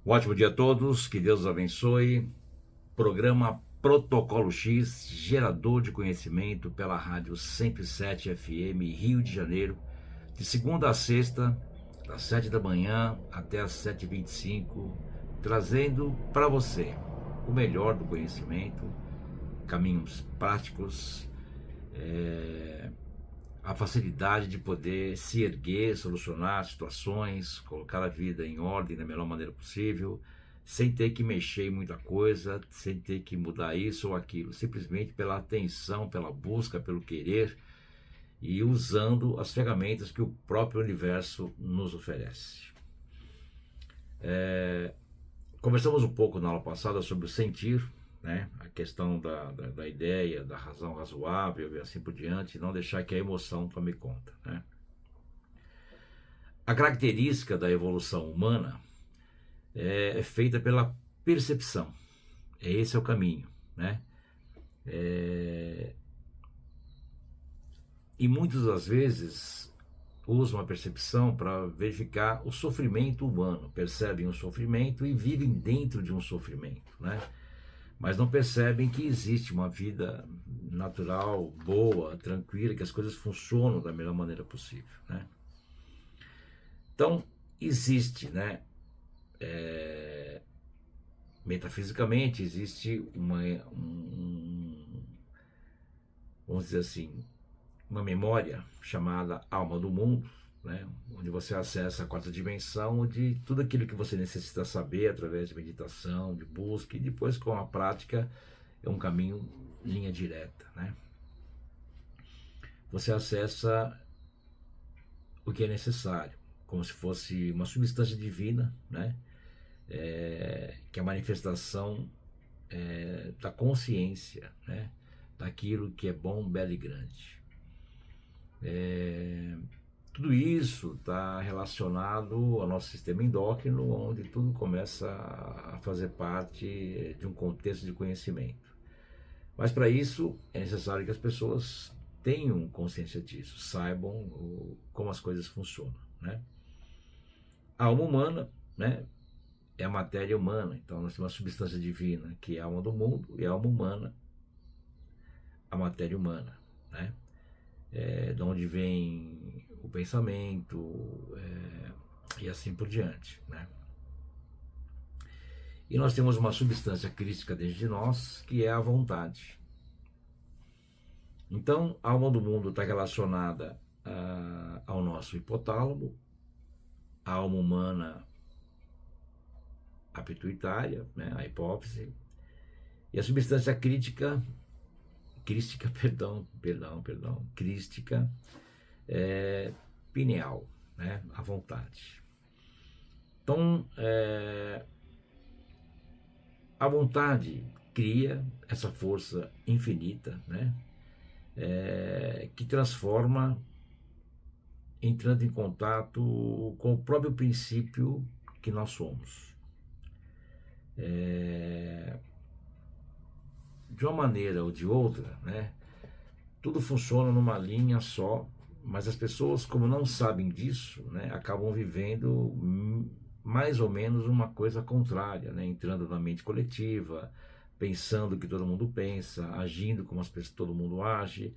Um ótimo dia a todos, que Deus os abençoe. Programa Protocolo X, gerador de conhecimento pela Rádio 107 FM, Rio de Janeiro, de segunda a sexta, das 7 da manhã até as 7h25, trazendo para você o melhor do conhecimento, caminhos práticos, a facilidade de poder se erguer, solucionar situações, colocar a vida em ordem da melhor maneira possível, sem ter que mexer em muita coisa, sem ter que mudar isso ou aquilo, simplesmente pela atenção, pela busca, pelo querer e usando as ferramentas que o próprio universo nos oferece. Conversamos um pouco na aula passada sobre o sentir, né? A questão da ideia, da razão razoável e assim por diante, não deixar que a emoção tome conta, né? A característica da evolução humana é feita pela percepção. Esse é o caminho, né? E muitas das vezes usam a percepção para verificar o sofrimento humano, percebem o sofrimento e vivem dentro de um sofrimento, né? Mas não percebem que existe uma vida natural, boa, tranquila, que as coisas funcionam da melhor maneira possível, né? Então, existe, né? Metafisicamente, existe vamos dizer assim, uma memória chamada alma do mundo, né? Onde você acessa a quarta dimensão, onde tudo aquilo que você necessita saber através de meditação, de busca e depois com a prática é um caminho linha direta, né? Você acessa o que é necessário, como se fosse uma substância divina, né? Que é a manifestação da consciência, né? Daquilo que é bom, belo e grande. Tudo isso está relacionado ao nosso sistema endócrino, onde tudo começa a fazer parte de um contexto de conhecimento. Mas para isso é necessário que as pessoas tenham consciência disso, saibam como as coisas funcionam, né? A alma humana, né, é a matéria humana, então nós temos uma substância divina que é a alma do mundo e a alma humana, a matéria humana, né? De onde vem o pensamento e assim por diante, né? E nós temos uma substância crística dentro de nós, que é a vontade. Então, a alma do mundo está relacionada ao nosso hipotálamo, a alma humana, a pituitária, né, a hipófise, e a substância crística, pineal, né, a vontade. Então, a vontade cria essa força infinita, né, que transforma, entrando em contato com o próprio princípio que nós somos. De uma maneira ou de outra, né, tudo funciona numa linha só, mas as pessoas, como não sabem disso, né, acabam vivendo mais ou menos uma coisa contrária, né, entrando na mente coletiva, pensando o que todo mundo pensa, agindo como todo mundo age,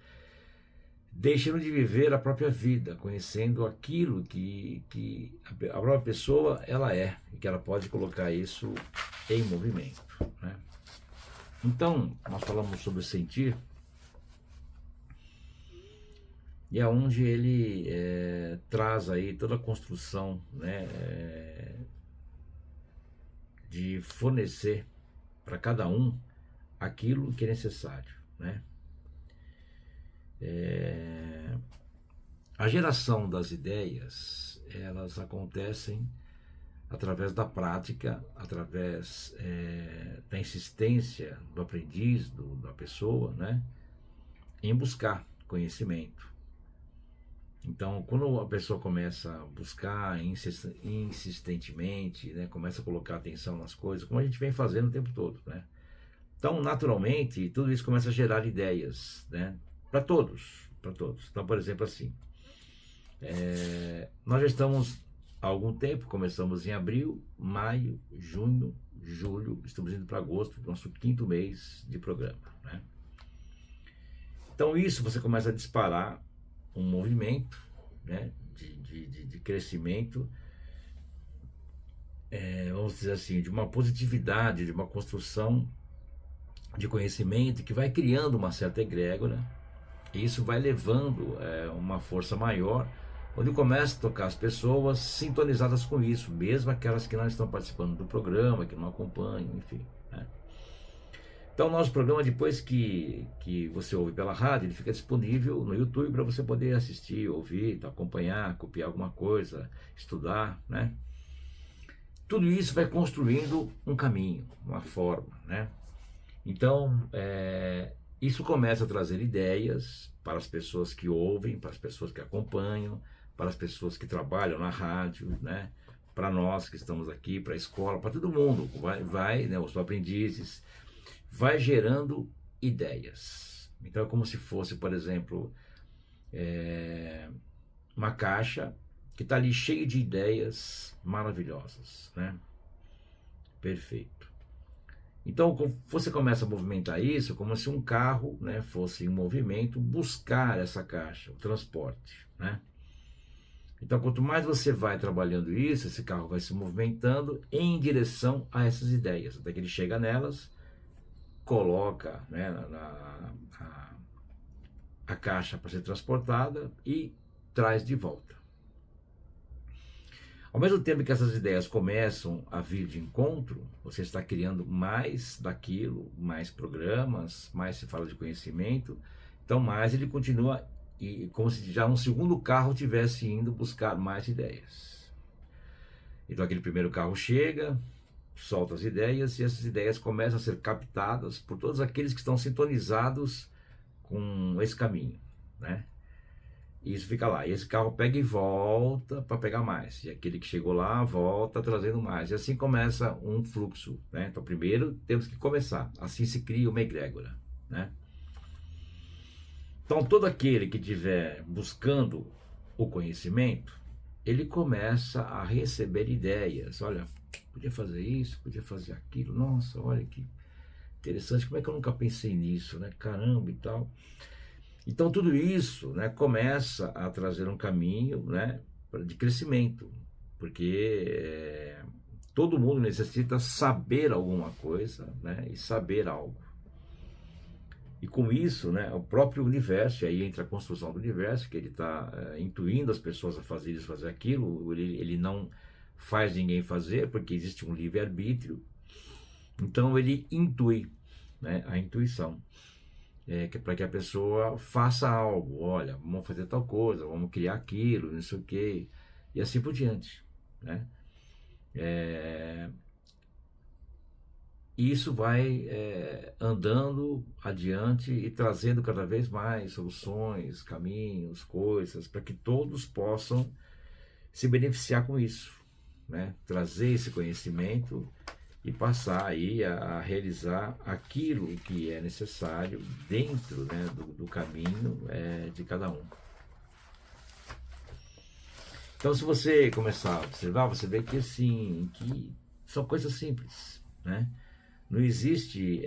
deixando de viver a própria vida, conhecendo aquilo que a própria pessoa ela é, e que ela pode colocar isso em movimento, né? Então, nós falamos sobre o sentir, e é onde ele traz aí toda a construção, né, de fornecer para cada um aquilo que é necessário, né? A geração das ideias, elas acontecem através da prática, através da insistência do aprendiz, da pessoa, né, em buscar conhecimento. Então, quando a pessoa começa a buscar insistentemente, né, começa a colocar atenção nas coisas, como a gente vem fazendo o tempo todo, né? Então, naturalmente, tudo isso começa a gerar ideias, né, para todos, para todos. Então, por exemplo, assim, nós já estamos há algum tempo, começamos em abril, maio, junho, julho, estamos indo para agosto, nosso 5º mês de programa, né? Então isso você começa a disparar um movimento, né, de crescimento, vamos dizer assim, de uma positividade, de uma construção de conhecimento que vai criando uma certa egrégora, e isso vai levando uma força maior, onde começa a tocar as pessoas sintonizadas com isso, mesmo aquelas que não estão participando do programa, que não acompanham, enfim, né? Então, o nosso programa, depois que você ouve pela rádio, ele fica disponível no YouTube para você poder assistir, ouvir, acompanhar, copiar alguma coisa, estudar, né? Tudo isso vai construindo um caminho, uma forma, né? Então, isso começa a trazer ideias para as pessoas que ouvem, para as pessoas que acompanham, para as pessoas que trabalham na rádio, né? Para nós que estamos aqui, para a escola, para todo mundo, né? Os aprendizes, vai gerando ideias. Então é como se fosse, por exemplo, uma caixa que está ali cheia de ideias maravilhosas, né? Perfeito. Então você começa a movimentar isso como se um carro, né, fosse em movimento buscar essa caixa, o transporte, né? Então quanto mais você vai trabalhando isso, esse carro vai se movimentando em direção a essas ideias, até que ele chega nelas, coloca, né, a caixa para ser transportada e traz de volta. Ao mesmo tempo que essas ideias começam a vir de encontro, você está criando mais daquilo, mais programas, mais se fala de conhecimento, então mais ele continua, como se já um segundo carro estivesse indo buscar mais ideias. Então aquele primeiro carro chega, solta as ideias, e essas ideias começam a ser captadas por todos aqueles que estão sintonizados com esse caminho, né? E isso fica lá, e esse carro pega e volta para pegar mais, e aquele que chegou lá volta trazendo mais, e assim começa um fluxo, né? Então primeiro temos que começar, assim se cria uma egrégora, né? Então todo aquele que estiver buscando o conhecimento, ele começa a receber ideias. Olha, podia fazer isso, podia fazer aquilo, nossa, olha que interessante, como é que eu nunca pensei nisso, né? Caramba e tal. Então tudo isso, né, começa a trazer um caminho, né, de crescimento, porque todo mundo necessita saber alguma coisa, né, e saber algo. E com isso, né, o próprio universo, e aí entra a construção do universo, que ele está intuindo as pessoas a fazer isso, fazer aquilo, ele não faz ninguém fazer, porque existe um livre-arbítrio, então ele intui, né, a intuição. Para que a pessoa faça algo, olha, vamos fazer tal coisa, vamos criar aquilo, não sei o quê, e assim por diante, né? Isso vai andando adiante e trazendo cada vez mais soluções, caminhos, coisas, para que todos possam se beneficiar com isso, né? Trazer esse conhecimento e passar aí a realizar aquilo que é necessário dentro, né, do caminho de cada um. Então, se você começar a observar, você vê que assim, que são coisas simples, né? Não existe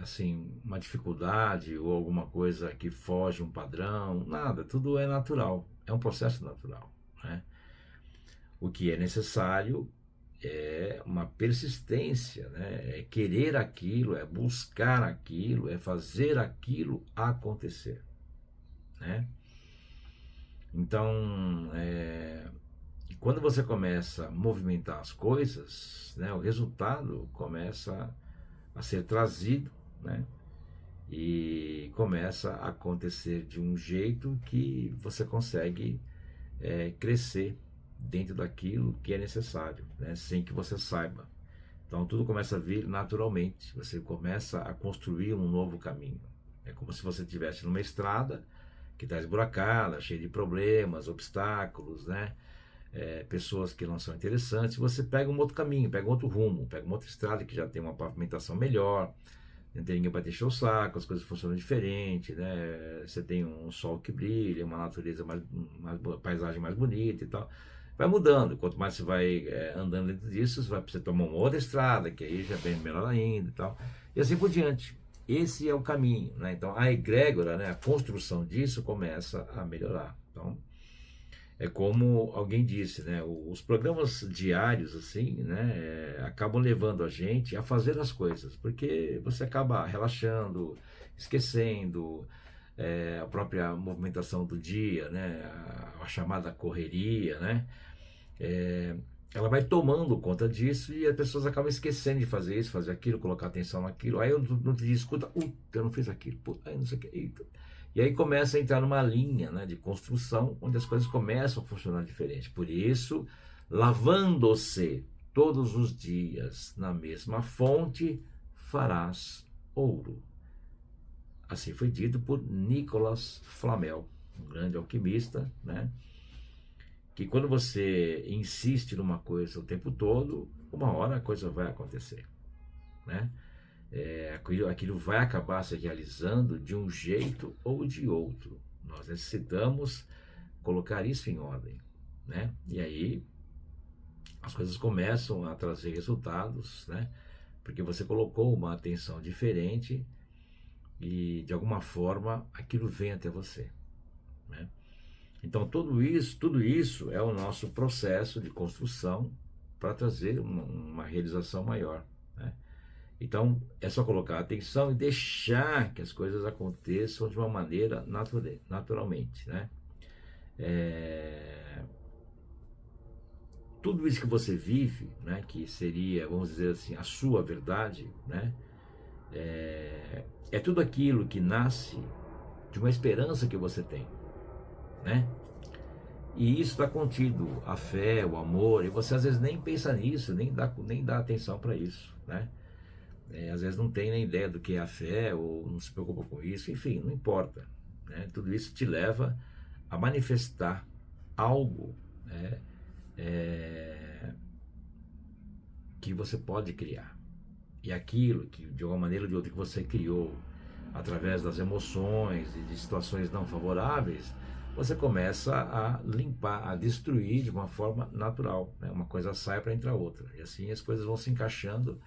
assim uma dificuldade ou alguma coisa que foge um padrão, nada, tudo é natural, é um processo natural, né? O que é necessário é uma persistência, né? É querer aquilo, é buscar aquilo, é fazer aquilo acontecer, né? Então, quando você começa a movimentar as coisas, né, o resultado começa a ser trazido, né? E começa a acontecer de um jeito que você consegue crescer dentro daquilo que é necessário, né, sem que você saiba. Então tudo começa a vir naturalmente, você começa a construir um novo caminho. É como se você estivesse numa estrada que está esburacada, cheia de problemas, obstáculos, né? Pessoas que não são interessantes. Você pega um outro caminho, pega um outro rumo, pega uma outra estrada que já tem uma pavimentação melhor, não tem ninguém para te encher o saco, as coisas funcionam diferente, né? Você tem um sol que brilha, uma natureza paisagem mais bonita e tal. Vai mudando, quanto mais você vai andando dentro disso, você vai precisar tomar uma outra estrada, que aí já é bem melhor ainda e tal. E assim por diante. Esse é o caminho, né? Então a egrégora, né, a construção disso começa a melhorar. Então é como alguém disse, né? Os programas diários, assim, né? Acabam levando a gente a fazer as coisas, porque você acaba relaxando, esquecendo a própria movimentação do dia, né? A chamada correria, né? Ela vai tomando conta disso e as pessoas acabam esquecendo de fazer isso, fazer aquilo, colocar atenção naquilo. Aí eu não te diz, escuta, eu não fiz aquilo, puta, aí não sei o que. Eita. E aí começa a entrar numa linha, né, de construção, onde as coisas começam a funcionar diferente. Por isso, lavando-se todos os dias na mesma fonte, farás ouro. Assim foi dito por Nicolas Flamel, um grande alquimista, né? Que quando você insiste numa coisa o tempo todo, uma hora a coisa vai acontecer, né? Aquilo vai acabar se realizando de um jeito ou de outro. Nós necessitamos colocar isso em ordem, né? E aí as coisas começam a trazer resultados, né? Porque você colocou uma atenção diferente e de alguma forma aquilo vem até você, né? Então tudo isso é o nosso processo de construção para trazer uma realização maior, né? Então é só colocar atenção e deixar que as coisas aconteçam de uma maneira naturalmente, né? Tudo isso que você vive, né, que seria, vamos dizer assim, a sua verdade, né, é tudo aquilo que nasce de uma esperança que você tem, né? E isso está contido, a fé, o amor, e você às vezes nem pensa nisso, nem dá atenção para isso, né? Às vezes não tem nem ideia do que é a fé, ou não se preocupa com isso, enfim, não importa, né? Tudo isso te leva a manifestar algo, né, que você pode criar. E aquilo que de uma maneira ou de outra que você criou, através das emoções e de situações não favoráveis, você começa a limpar, a destruir de uma forma natural, né? Uma coisa sai para entrar outra, e assim as coisas vão se encaixando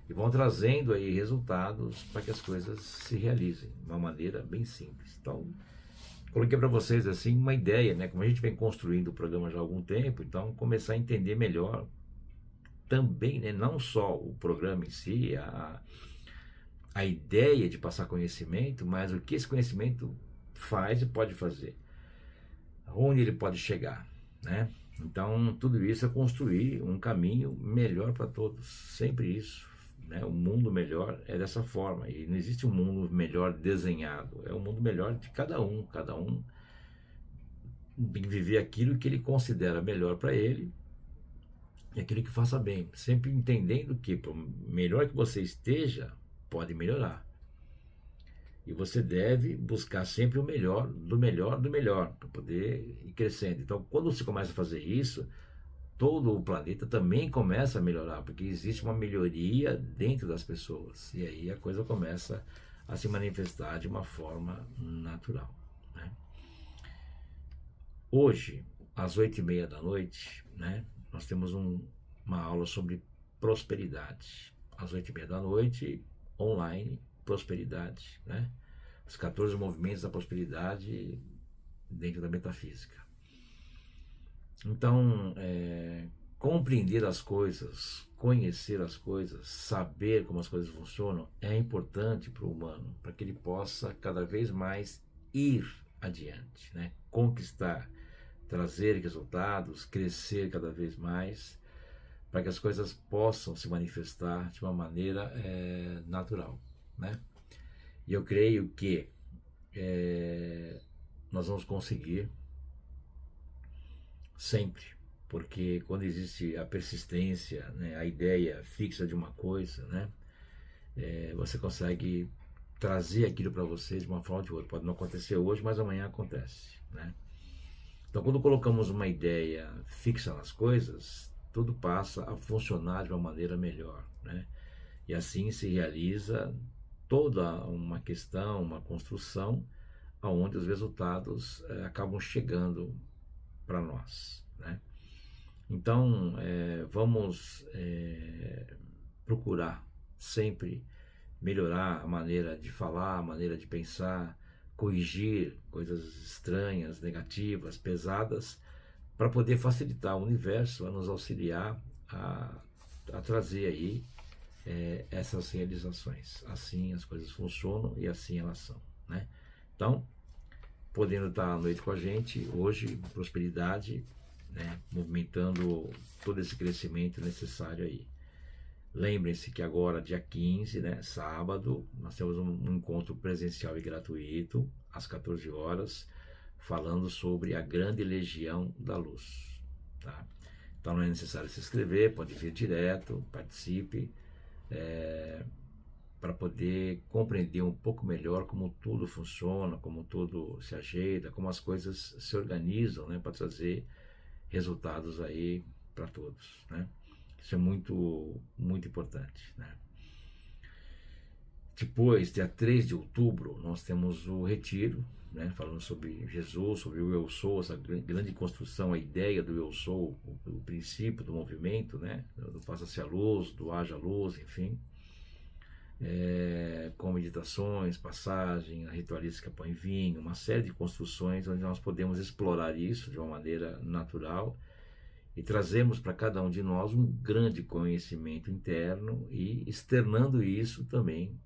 e vão trazendo aí resultados para que as coisas se realizem de uma maneira bem simples. Então, coloquei para vocês assim uma ideia, né? Como a gente vem construindo o programa já há algum tempo, então começar a entender melhor também, né? Não só o programa em si, a ideia de passar conhecimento, mas o que esse conhecimento faz e pode fazer, onde ele pode chegar, né? Então, tudo isso é construir um caminho melhor para todos, sempre isso, né? O mundo melhor é dessa forma, e não existe um mundo melhor desenhado, é um mundo melhor de cada um tem que viver aquilo que ele considera melhor para ele, e aquilo que faça bem, sempre entendendo que, por melhor que você esteja, pode melhorar. E você deve buscar sempre o melhor, do melhor, do melhor, para poder ir crescendo. Então, quando você começa a fazer isso, todo o planeta também começa a melhorar, porque existe uma melhoria dentro das pessoas. E aí a coisa começa a se manifestar de uma forma natural, né? Hoje, às 8h30 da noite, né, nós temos uma aula sobre prosperidade. Às 8h30 da noite, online, prosperidade, né? Os 14 movimentos da prosperidade dentro da metafísica. Então, compreender as coisas, conhecer as coisas, saber como as coisas funcionam é importante para o humano, para que ele possa cada vez mais ir adiante, né? Conquistar, trazer resultados, crescer cada vez mais, para que as coisas possam se manifestar de uma maneira natural, né? E eu creio que nós vamos conseguir sempre, porque quando existe a persistência, né, a ideia fixa de uma coisa, né, você consegue trazer aquilo para você de uma forma ou de outra. Pode não acontecer hoje, mas amanhã acontece, né? Então, quando colocamos uma ideia fixa nas coisas, tudo passa a funcionar de uma maneira melhor, né? E assim se realiza toda uma questão, uma construção, onde os resultados acabam chegando para nós, né? Então, vamos procurar sempre melhorar a maneira de falar, a maneira de pensar, corrigir coisas estranhas, negativas, pesadas, para poder facilitar o universo a nos auxiliar a trazer aí essas realizações. Assim as coisas funcionam e assim elas são, né? Então, podendo estar à noite com a gente, hoje, prosperidade, né? Movimentando todo esse crescimento necessário aí. Lembrem-se que agora, dia 15, né, sábado, nós temos um encontro presencial e gratuito, às 14 horas, falando sobre a grande legião da luz. Tá? Então não é necessário se inscrever, pode vir direto, participe, para poder compreender um pouco melhor como tudo funciona, como tudo se ajeita, como as coisas se organizam, né, para trazer resultados aí para todos, né? Isso é muito, muito importante, né? Depois, dia 3 de outubro, nós temos o retiro, né? Falando sobre Jesus, sobre o Eu Sou, essa grande construção, a ideia do Eu Sou, o princípio do movimento, né? Do faça-se a luz, do haja luz, enfim. Com meditações, passagem, a ritualística põe vinho, uma série de construções onde nós podemos explorar isso de uma maneira natural e trazemos para cada um de nós um grande conhecimento interno e externando isso também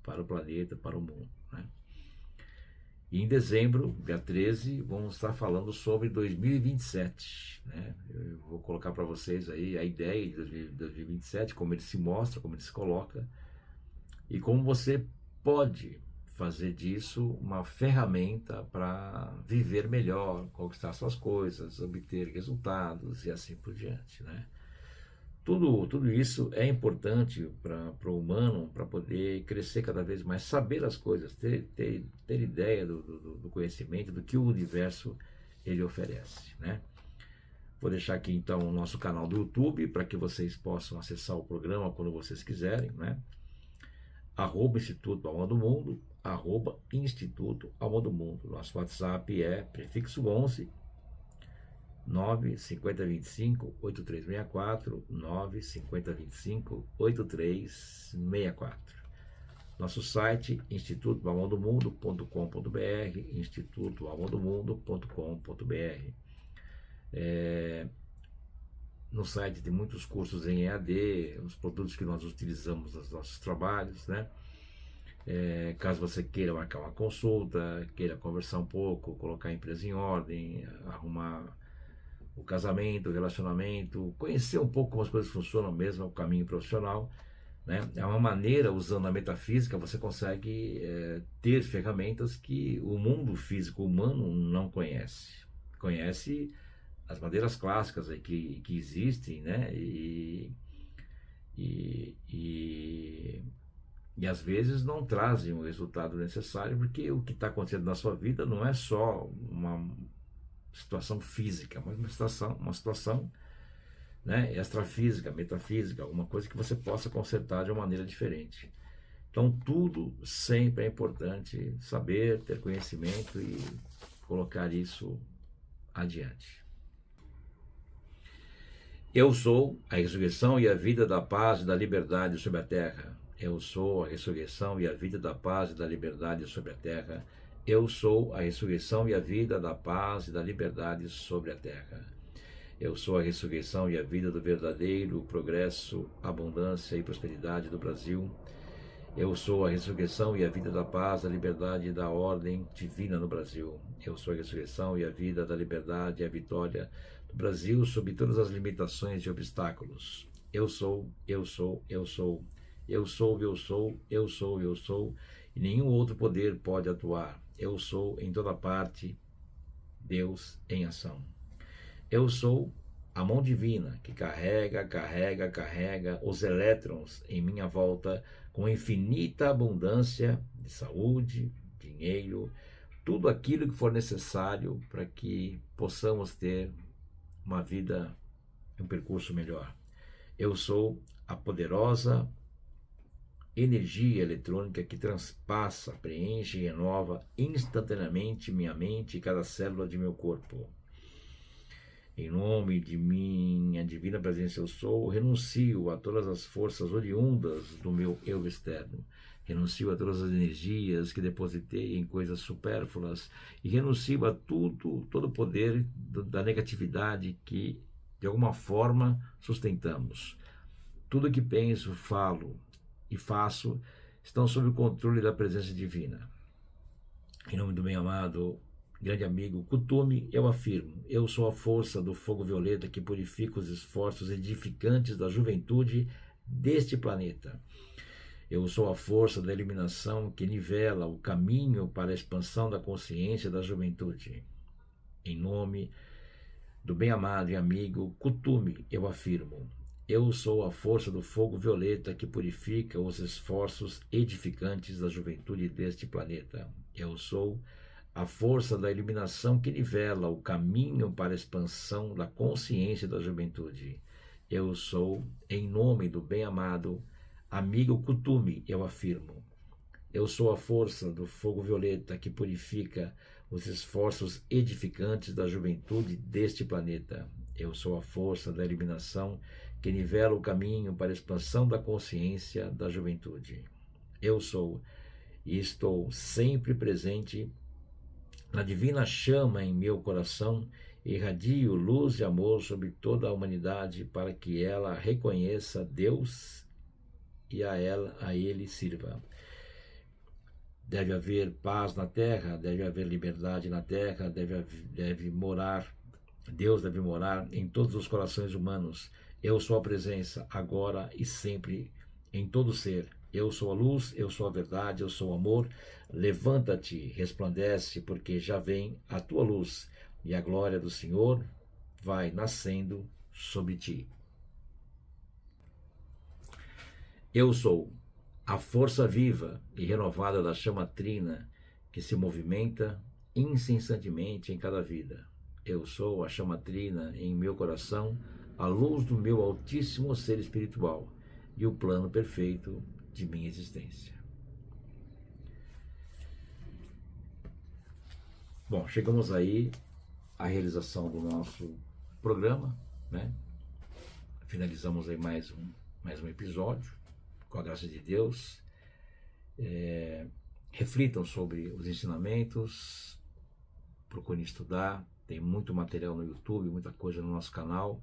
para o planeta, para o mundo, né? E em dezembro, dia 13, vamos estar falando sobre 2027, né? Eu vou colocar para vocês aí a ideia de 2027, como ele se mostra, como ele se coloca e como você pode fazer disso uma ferramenta para viver melhor, conquistar suas coisas, obter resultados e assim por diante, né? Tudo isso é importante para o humano, para poder crescer cada vez mais, saber as coisas, ter ideia do conhecimento, do que o universo ele oferece, né? Vou deixar aqui então o nosso canal do YouTube para que vocês possam acessar o programa quando vocês quiserem, né? @Instituto Alma do Mundo, @Instituto Alma do Mundo. Nosso WhatsApp é prefixo 11 95025 8364 95025 8364. Nosso site institutoalmadomundo.com.br, institutoalmadomundo.com.br. No site tem muitos cursos em EAD, os produtos que nós utilizamos nos nossos trabalhos, né? Caso você queira marcar uma consulta, queira conversar um pouco, colocar a empresa em ordem, arrumar o casamento, o relacionamento, conhecer um pouco como as coisas funcionam mesmo, o caminho profissional, né? É uma maneira, usando a metafísica, você consegue ter ferramentas que o mundo físico humano não conhece. Conhece as maneiras clássicas aí que existem, né? E às vezes não trazem o resultado necessário, porque o que está acontecendo na sua vida não é só uma situação física, mas uma situação, né, extrafísica, metafísica, alguma coisa que você possa consertar de uma maneira diferente. Então tudo sempre é importante saber, ter conhecimento e colocar isso adiante. Eu sou a ressurreição e a vida da paz e da liberdade sobre a terra. Eu sou a ressurreição e a vida da paz e da liberdade sobre a terra. Eu sou a ressurreição e a vida da paz e da liberdade sobre a terra. Eu sou a ressurreição e a vida do verdadeiro progresso, abundância e prosperidade do Brasil. Eu sou a ressurreição e a vida da paz, da liberdade e da ordem divina no Brasil. Eu sou a ressurreição e a vida da liberdade e a vitória do Brasil sobre todas as limitações e obstáculos. Eu sou, eu sou, eu sou. Eu sou, eu sou, eu sou, eu sou. E nenhum outro poder pode atuar. Eu sou em toda parte, Deus em ação. Eu sou a mão divina que carrega os elétrons em minha volta com infinita abundância de saúde, dinheiro, tudo aquilo que for necessário para que possamos ter uma vida, um percurso melhor. Eu sou a poderosa energia eletrônica que transpassa, preenche e renova instantaneamente minha mente e cada célula de meu corpo. Em nome de minha divina presença eu sou, renuncio a todas as forças oriundas do meu eu externo. Renuncio a todas as energias que depositei em coisas supérfluas e renuncio a tudo, todo o poder da negatividade que, de alguma forma, sustentamos. Tudo que penso, falo e faço estão sob o controle da presença divina. Em nome do bem-amado grande amigo Kuthumi, eu afirmo, eu sou a força do fogo violeta que purifica os esforços edificantes da juventude deste planeta. Eu sou a força da iluminação que nivela o caminho para a expansão da consciência da juventude. Em nome do bem-amado e amigo Kuthumi, eu afirmo, eu sou a força do fogo violeta que purifica os esforços edificantes da juventude deste planeta. Eu sou a força da iluminação que nivela o caminho para a expansão da consciência da juventude. Eu sou, em nome do bem-amado amigo Kuthumi, eu afirmo. Eu sou a força do fogo violeta que purifica os esforços edificantes da juventude deste planeta. Eu sou a força da iluminação que nivela o caminho para a expansão da consciência da juventude. Eu sou e estou sempre presente na divina chama em meu coração, irradio luz e amor sobre toda a humanidade para que ela reconheça Deus e a ele sirva. Deve haver paz na terra, deve haver liberdade na terra, Deus deve morar em todos os corações humanos. Eu sou a presença, agora e sempre, em todo ser. Eu sou a luz, eu sou a verdade, eu sou o amor. Levanta-te, resplandece, porque já vem a tua luz, e a glória do Senhor vai nascendo sobre ti. Eu sou a força viva e renovada da chama trina que se movimenta incessantemente em cada vida. Eu sou a chama trina em meu coração, a luz do meu altíssimo ser espiritual e o plano perfeito de minha existência. Bom, chegamos aí à realização do nosso programa, né? Finalizamos aí mais um episódio, com a graça de Deus. Reflitam sobre os ensinamentos, procurem estudar, tem muito material no YouTube, muita coisa no nosso canal.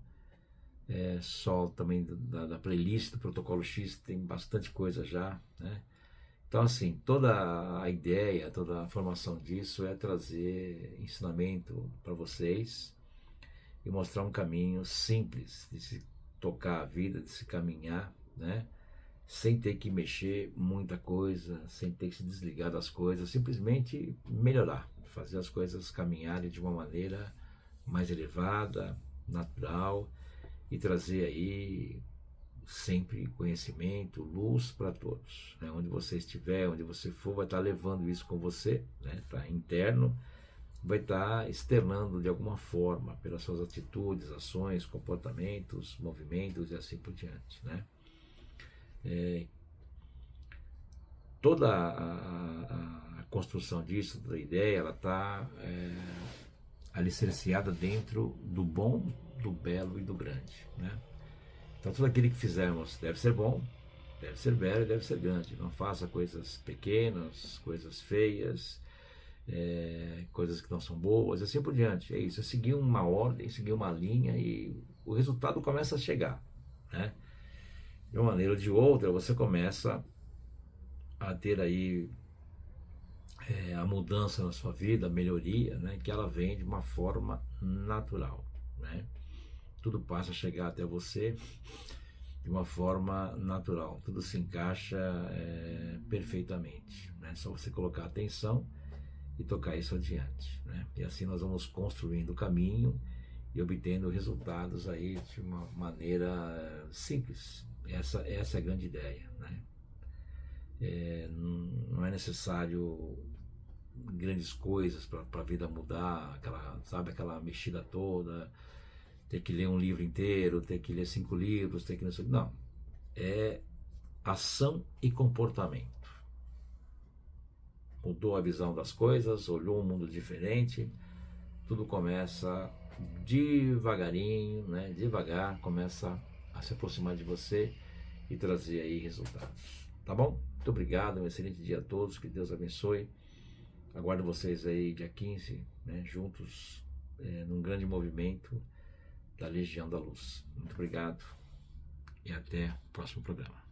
Só também da playlist do Protocolo X tem bastante coisa já, né? Então, assim, toda a ideia, toda a formação disso é trazer ensinamento para vocês e mostrar um caminho simples de se tocar a vida, de se caminhar, né? Sem ter que mexer muita coisa, sem ter que se desligar das coisas, simplesmente melhorar, fazer as coisas caminharem de uma maneira mais elevada, natural, e trazer aí sempre conhecimento, luz para todos, né? Onde você estiver, onde você for, vai estar levando isso com você, né? Tá interno, vai estar externando de alguma forma pelas suas atitudes, ações, comportamentos, movimentos e assim por diante, né? Toda a construção disso, da ideia, ela está alicerciada dentro do bom, do belo e do grande, né? Então tudo aquilo que fizermos deve ser bom, deve ser belo e deve ser grande. Não faça coisas pequenas, coisas feias, coisas que não são boas, assim por diante. É isso, é seguir uma ordem, seguir uma linha e o resultado começa a chegar, né? De uma maneira ou de outra, você começa a ter aí a mudança na sua vida, a melhoria, né? Que ela vem de uma forma natural, né? Tudo passa a chegar até você de uma forma natural, tudo se encaixa perfeitamente, né? Só você colocar atenção e tocar isso adiante, né? E assim nós vamos construindo o caminho e obtendo resultados aí de uma maneira simples. Essa é a grande ideia, né? Não é necessário grandes coisas para a vida mudar, aquela mexida toda, ter que ler um livro inteiro, ter que ler 5 livros, ter que não, é ação e comportamento. Mudou a visão das coisas, olhou um mundo diferente, tudo começa devagarinho, né? Devagar, começa a se aproximar de você e trazer aí resultados. Tá bom? Muito obrigado, um excelente dia a todos, que Deus abençoe. Aguardo vocês aí dia 15, né, juntos, num grande movimento da Legião da Luz. Muito obrigado e até o próximo programa.